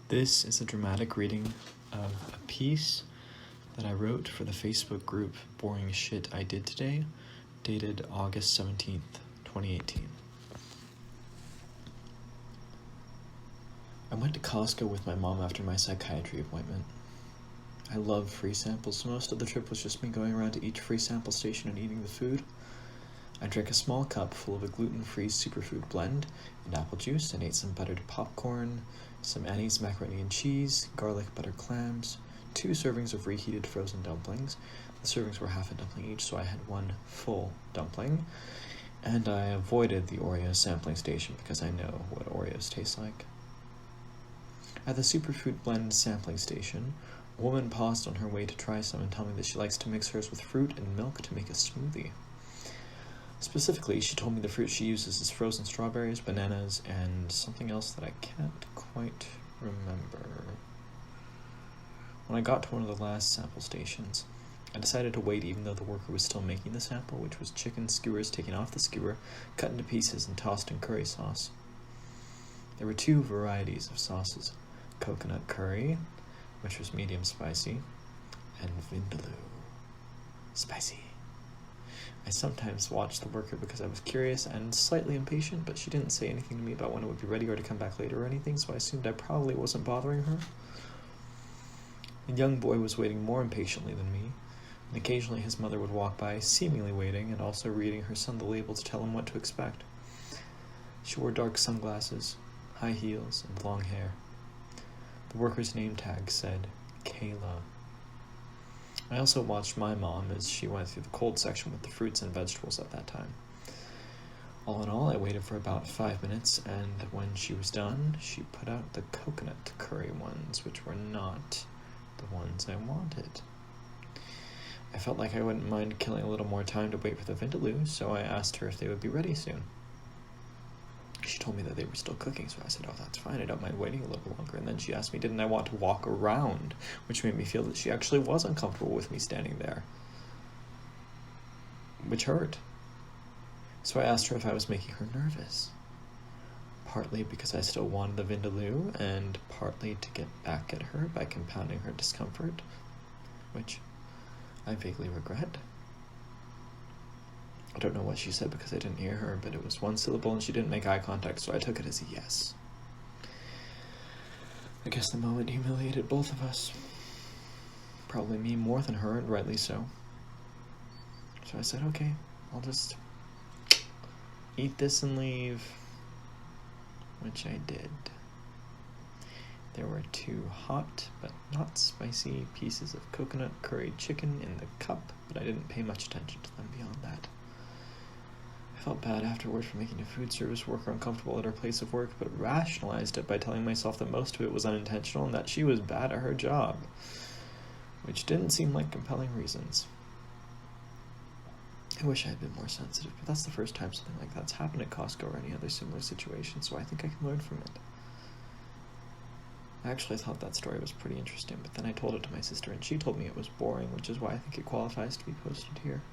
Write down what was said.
This is a dramatic reading of a piece that I wrote for the Facebook group Boring Shit I Did Today, dated August 17th, 2018. I went to Costco with my mom after my psychiatry appointment. I love free samples, so most of the trip was just me going around to each free sample station and eating the food. I drank a small cup full of a gluten-free superfood blend and apple juice and ate some buttered popcorn, some Annie's macaroni and cheese, garlic butter clams, 2 servings of reheated frozen dumplings. The servings were half a dumpling each, so I had 1 full dumpling. And I avoided the Oreo sampling station because I know what Oreos taste like. At the superfood blend sampling station, a woman paused on her way to try some and told me that she likes to mix hers with fruit and milk to make a smoothie. Specifically, she told me the fruit she uses is frozen strawberries, bananas, and something else that I can't quite remember. When I got to one of the last sample stations, I decided to wait even though the worker was still making the sample, which was chicken skewers taken off the skewer, cut into pieces, and tossed in curry sauce. There were 2 varieties of sauces, coconut curry, which was medium spicy, and vindaloo, spicy. I sometimes watched the worker because I was curious and slightly impatient, but she didn't say anything to me about when it would be ready or to come back later or anything, so I assumed I probably wasn't bothering her. A young boy was waiting more impatiently than me, and occasionally his mother would walk by, seemingly waiting, and also reading her son the label to tell him what to expect. She wore dark sunglasses, high heels, and long hair. The worker's name tag said, Kayla. I also watched my mom as she went through the cold section with the fruits and vegetables at that time. All in all, I waited for about 5 minutes, and when she was done, she put out the coconut curry ones, which were not the ones I wanted. I felt like I wouldn't mind killing a little more time to wait for the vindaloo, so I asked her if they would be ready soon. She told me that they were still cooking, so I said, oh, that's fine, I don't mind waiting a little longer. And then she asked me, didn't I want to walk around, which made me feel that she actually was uncomfortable with me standing there, which hurt. So I asked her if I was making her nervous, partly because I still wanted the vindaloo, and partly to get back at her by compounding her discomfort, which I vaguely regret. I don't know what she said because I didn't hear her, but it was 1 syllable and she didn't make eye contact, so I took it as a yes. I guess the moment humiliated both of us. Probably me more than her, and rightly so. So I said, okay, I'll just eat this and leave, which I did. There were 2 hot but not spicy pieces of coconut curry chicken in the cup, but I didn't pay much attention to them beyond that. I felt bad afterward for making a food service worker uncomfortable at her place of work, but rationalized it by telling myself that most of it was unintentional and that she was bad at her job, which didn't seem like compelling reasons. I wish I had been more sensitive, but that's the first time something like that's happened at Costco or any other similar situation, so I think I can learn from it. I actually thought that story was pretty interesting, but then I told it to my sister and she told me it was boring, which is why I think it qualifies to be posted here.